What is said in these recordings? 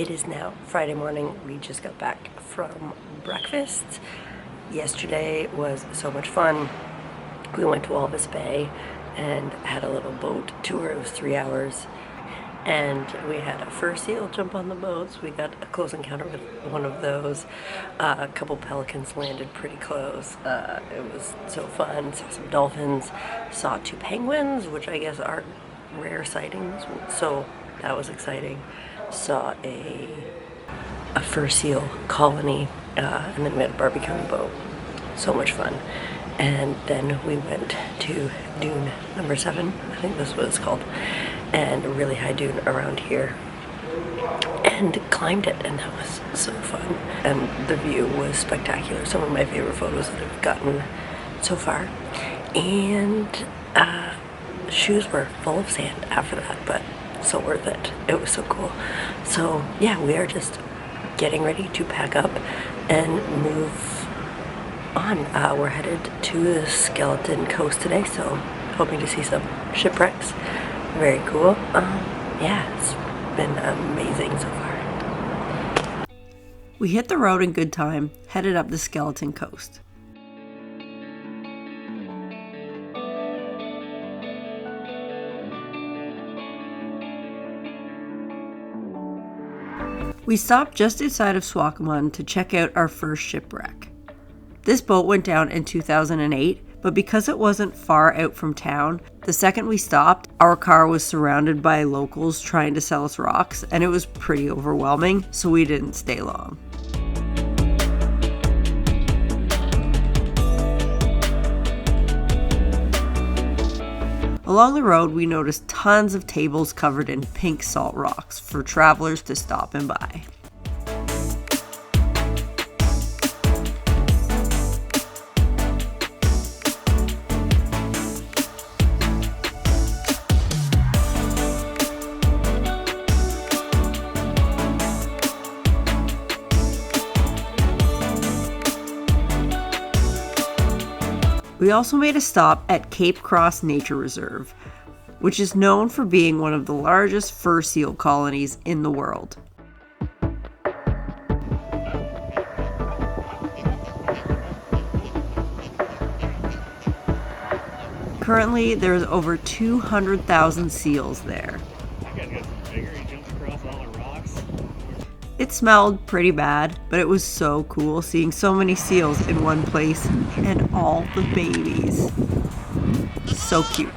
It is now Friday morning. We just got back from breakfast. Yesterday was so much fun. We went to Terrace Bay and had a little boat tour. It was 3 hours. And we had a fur seal jump on the boats. We got a close encounter with one of those. A couple pelicans landed pretty close. It was so fun. Saw some dolphins. Saw 2 penguins, which I guess are rare sightings. So that was exciting. Saw a fur seal colony, and then we had a barbecue on the boat. So much fun. And then we went to dune number 7, I think that's what it's called, and a really high dune around here, and climbed it, and that was so fun. And the view was spectacular. Some of my favorite photos that I've gotten so far. And shoes were full of sand after that, but so worth it. It was so cool. So yeah, we are just getting ready to pack up and move on. We're headed to the Skeleton Coast today, so hoping to see some shipwrecks. Very cool. Yeah, it's been amazing so far. We hit the road in good time, headed up the Skeleton Coast. We stopped just outside of Swakopmund to check out our first shipwreck. This boat went down in 2008, but because it wasn't far out from town, the second we stopped, our car was surrounded by locals trying to sell us rocks, and it was pretty overwhelming, so we didn't stay long. Along the road, we noticed tons of tables covered in pink salt rocks for travelers to stop and buy. We also made a stop at Cape Cross Nature Reserve, which is known for being one of the largest fur seal colonies in the world. Currently, there's over 200,000 seals there. It smelled pretty bad, but it was so cool seeing so many seals in one place and all the babies. So cute.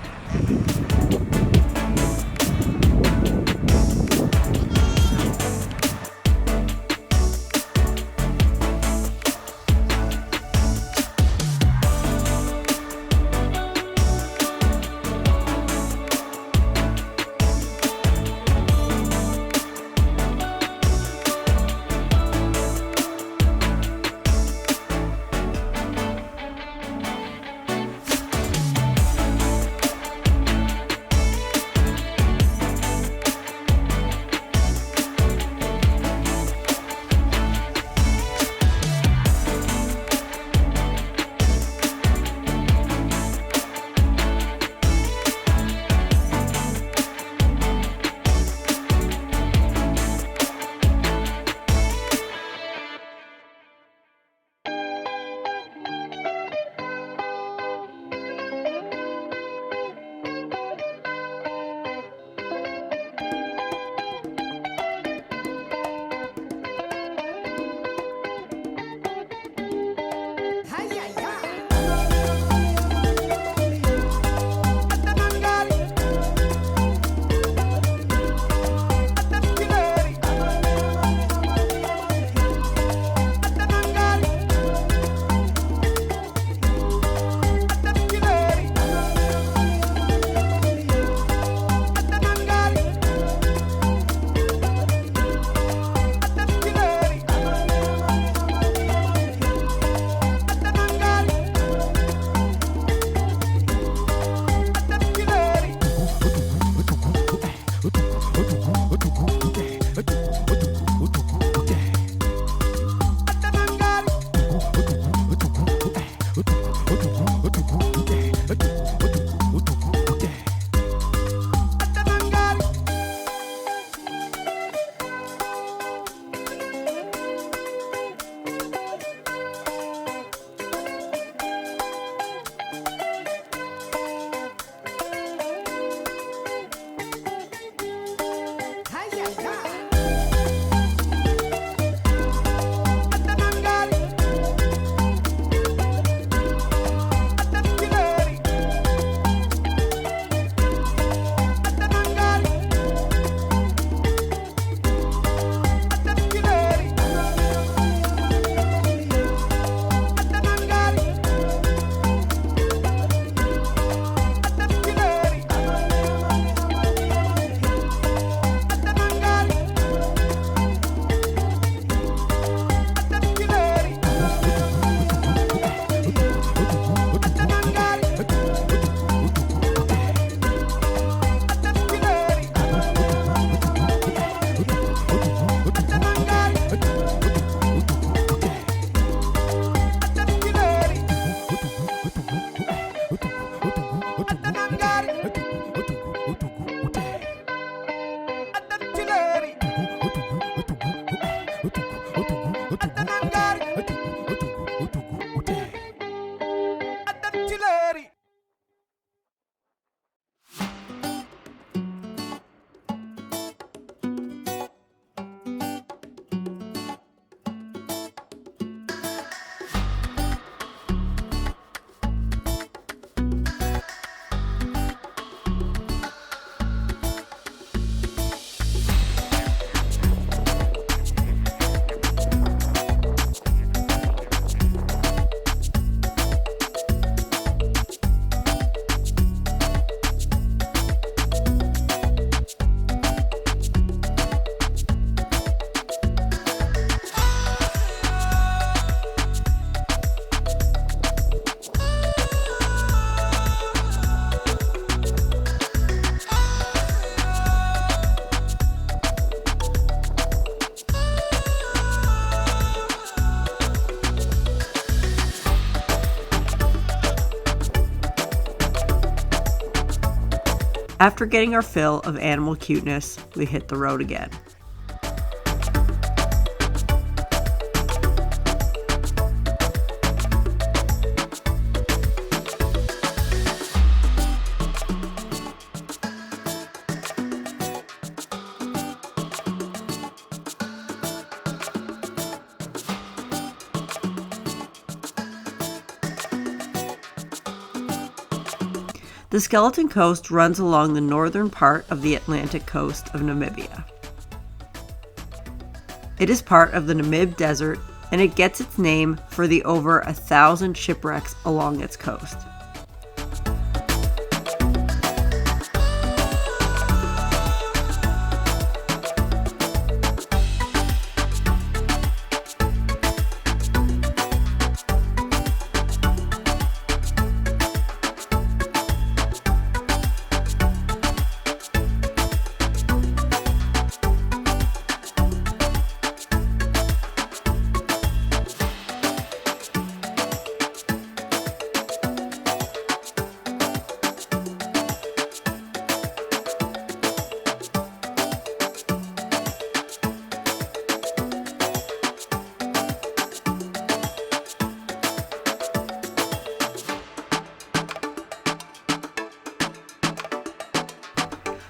After getting our fill of animal cuteness, we hit the road again. The Skeleton Coast runs along the northern part of the Atlantic coast of Namibia. It is part of the Namib Desert, and it gets its name for the over 1,000 shipwrecks along its coast.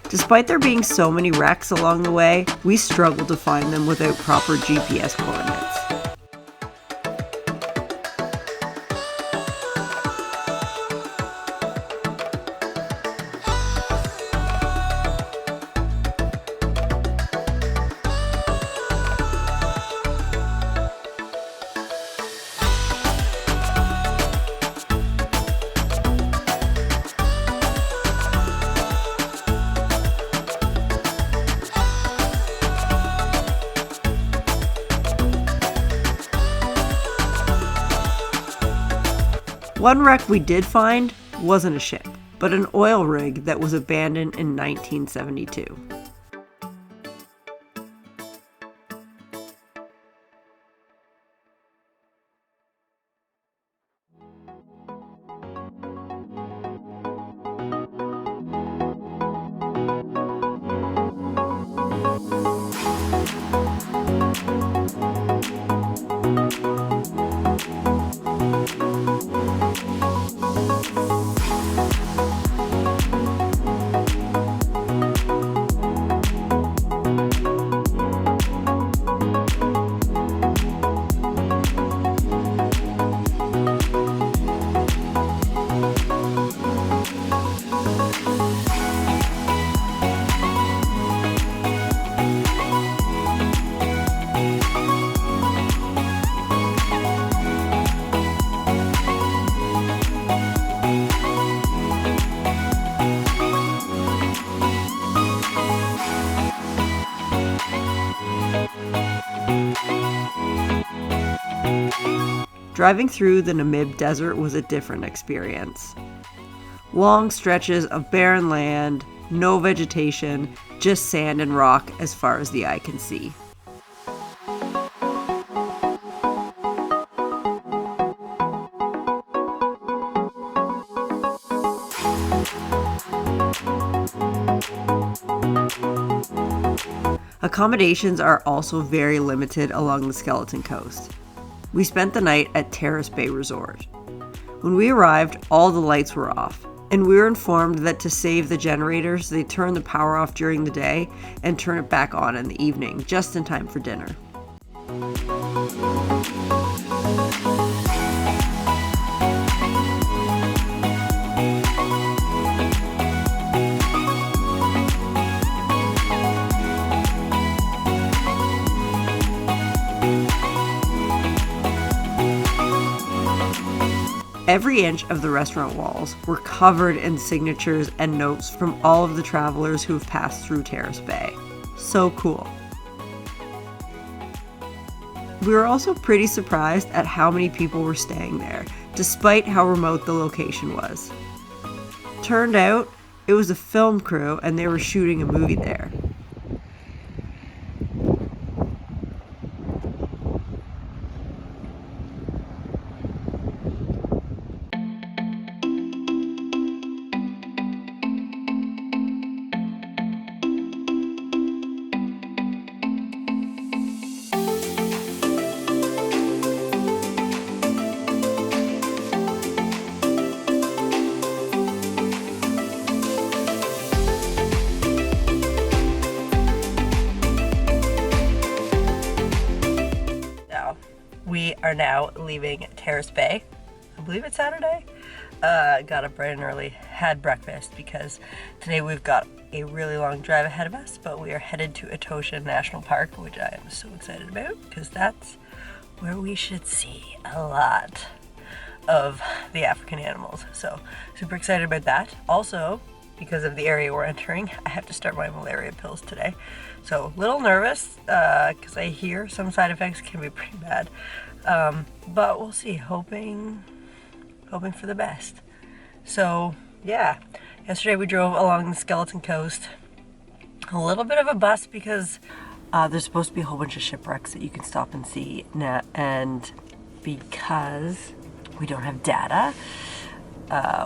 Despite there being so many wrecks along the way, we struggled to find them without proper GPS coordinates. One wreck we did find wasn't a ship, but an oil rig that was abandoned in 1972. Driving through the Namib Desert was a different experience. Long stretches of barren land, no vegetation, just sand and rock as far as the eye can see. Accommodations are also very limited along the Skeleton Coast. We spent the night at Terrace Bay Resort. When we arrived, all the lights were off, and we were informed that to save the generators, they turn the power off during the day and turn it back on in the evening, just in time for dinner. Every inch of the restaurant walls were covered in signatures and notes from all of the travelers who have passed through Terrace Bay. So cool. We were also pretty surprised at how many people were staying there, despite how remote the location was. Turned out, it was a film crew and they were shooting a movie there. We are now leaving Terrace Bay. I believe it's Saturday. Got up bright and early, had breakfast because today we've got a really long drive ahead of us, but we are headed to Etosha National Park, which I am so excited about because that's where we should see a lot of the African animals. So super excited about that. Also, because of the area we're entering, I have to start my malaria pills today. So a little nervous because I hear some side effects can be pretty bad. But we'll see, hoping for the best. So yeah, yesterday we drove along the Skeleton Coast. A little bit of a bust because there's supposed to be a whole bunch of shipwrecks that you can stop and see. And because we don't have data,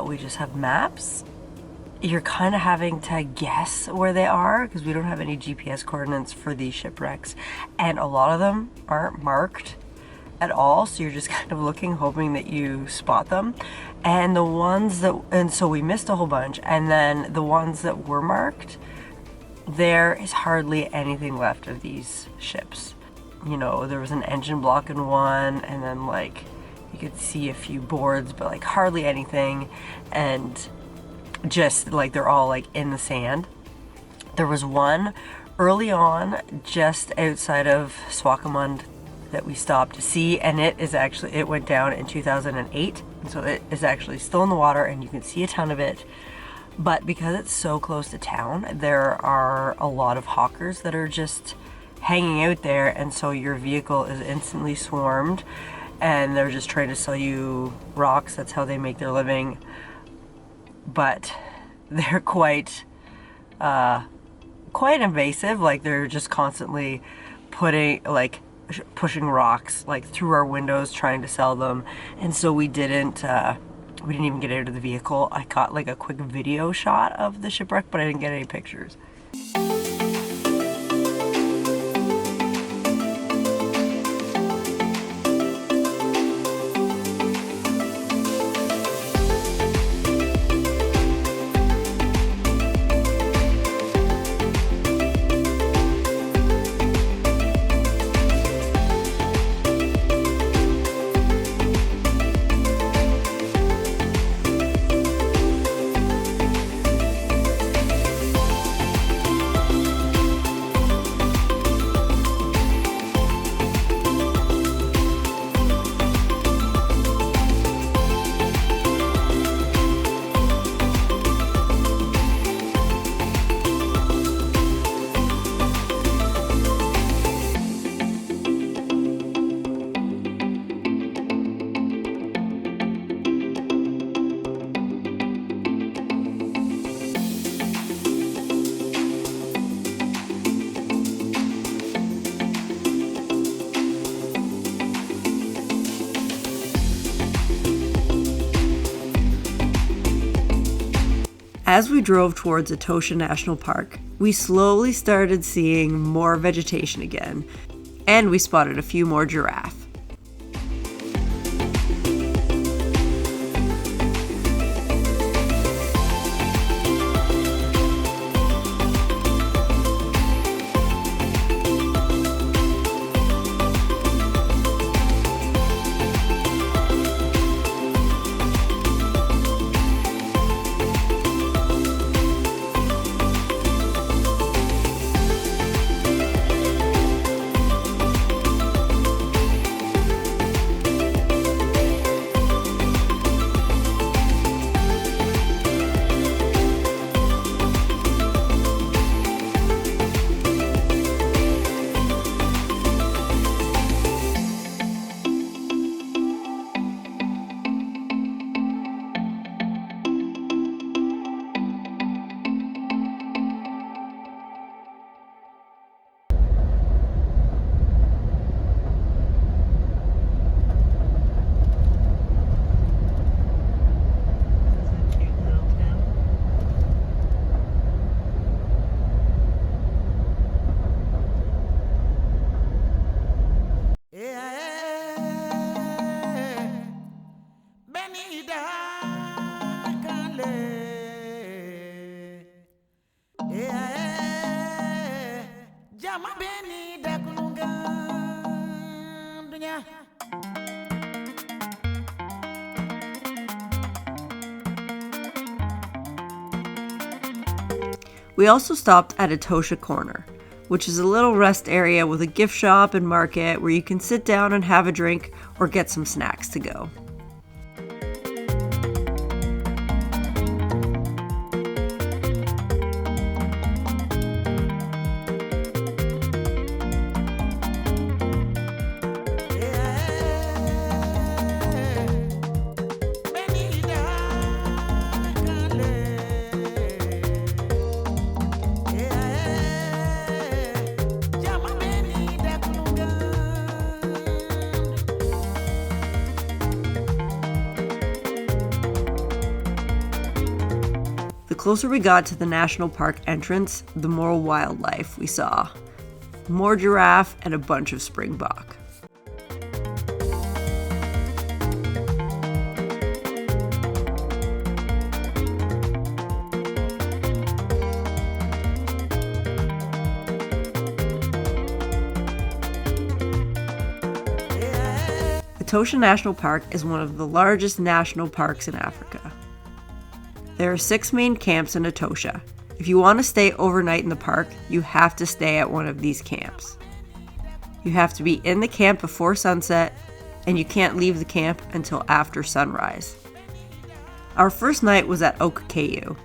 we just have maps. You're kind of having to guess where they are because we don't have any GPS coordinates for these shipwrecks, and a lot of them aren't marked at all, so you're just kind of looking, hoping that you spot them. And so we missed a whole bunch, and then the ones that were marked, there is hardly anything left of these ships. You know, there was an engine block in one, and then like you could see a few boards, but like hardly anything, and just like they're all like in the sand. There was one early on just outside of Swakopmund that we stopped to see, and it went down in 2008, and so it is actually still in the water and you can see a ton of it. But because it's so close to town, there are a lot of hawkers that are just hanging out there, and so your vehicle is instantly swarmed and they're just trying to sell you rocks. That's how they make their living. But they're quite invasive. Like they're just constantly pushing rocks like through our windows trying to sell them. And so we didn't even get out of the vehicle. I got like a quick video shot of the shipwreck, but I didn't get any pictures. As we drove towards Etosha National Park, we slowly started seeing more vegetation again, and we spotted a few more giraffe. We also stopped at Etosha Corner, which is a little rest area with a gift shop and market where you can sit down and have a drink or get some snacks to go. The closer we got to the national park entrance, the more wildlife we saw. More giraffe and a bunch of springbok. Etosha National Park is one of the largest national parks in Africa. There are 6 main camps in Etosha. If you want to stay overnight in the park, you have to stay at one of these camps. You have to be in the camp before sunset, and you can't leave the camp until after sunrise. Our first night was at Okakeyu.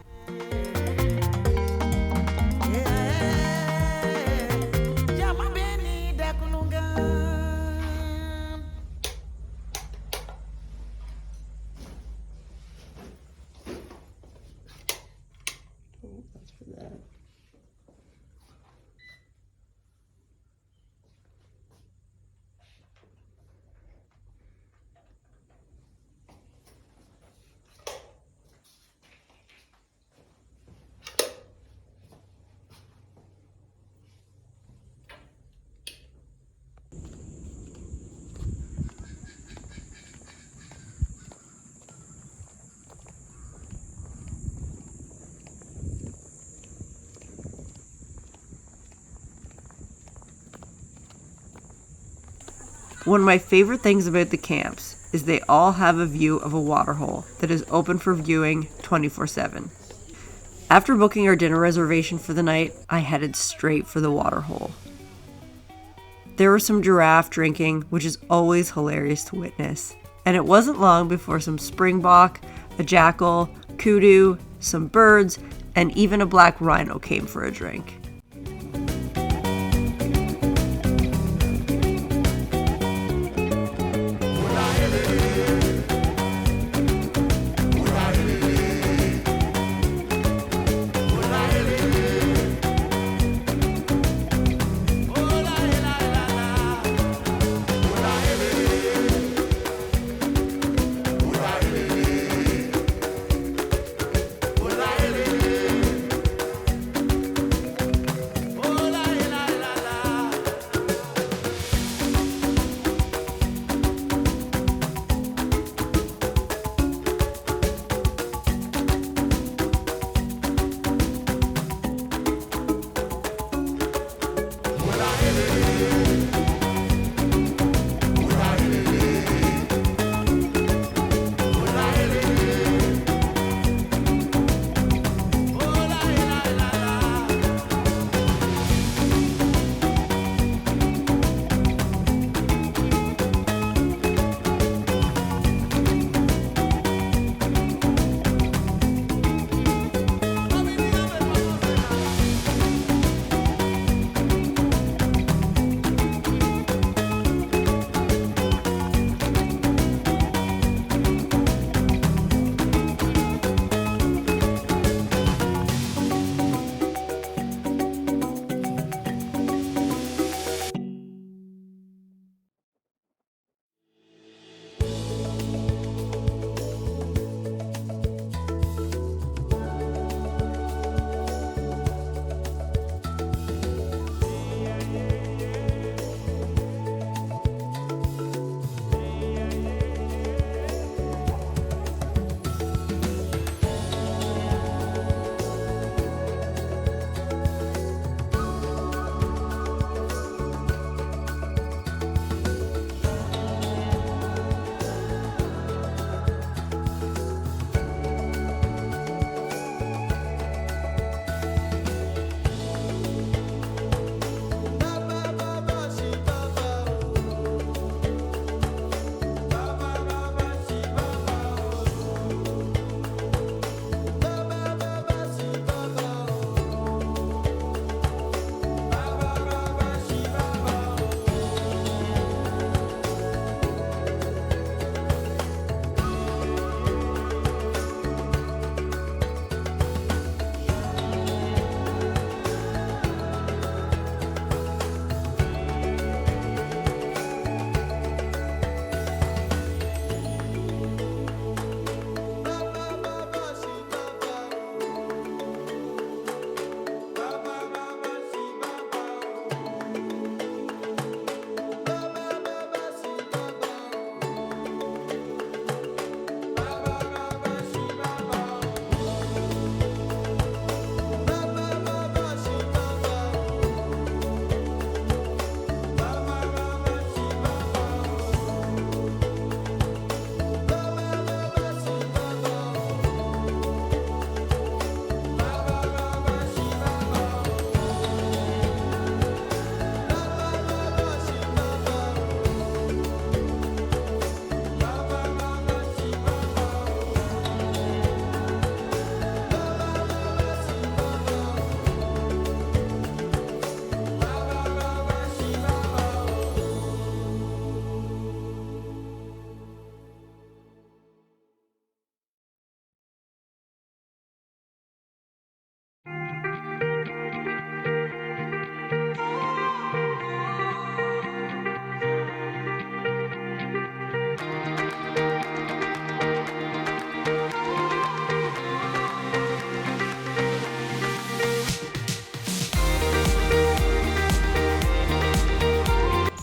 One of my favorite things about the camps is they all have a view of a waterhole that is open for viewing 24/7. After booking our dinner reservation for the night, I headed straight for the waterhole. There was some giraffe drinking, which is always hilarious to witness, and it wasn't long before some springbok, a jackal, kudu, some birds, and even a black rhino came for a drink.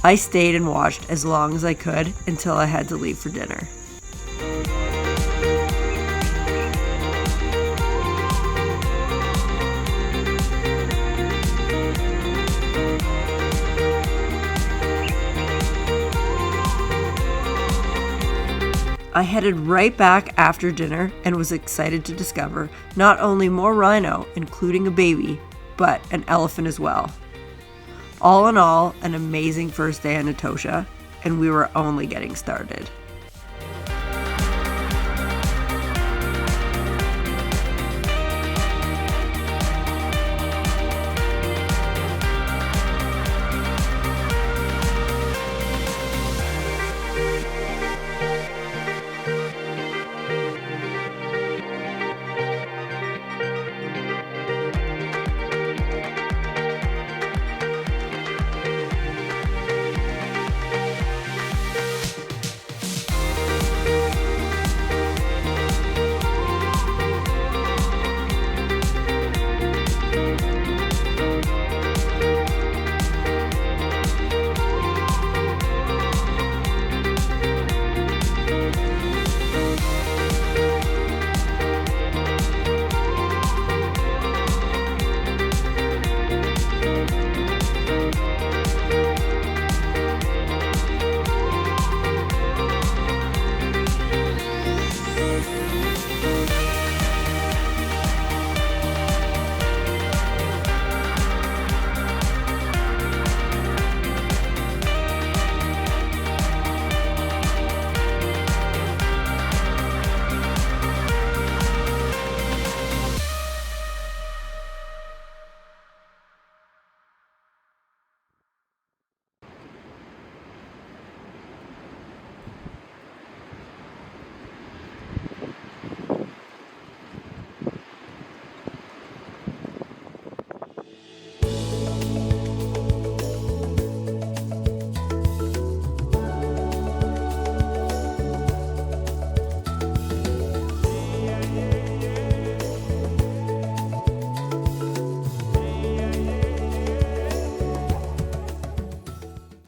I stayed and watched as long as I could until I had to leave for dinner. I headed right back after dinner and was excited to discover not only more rhino, including a baby, but an elephant as well. All in all, an amazing first day in Etosha, and we were only getting started.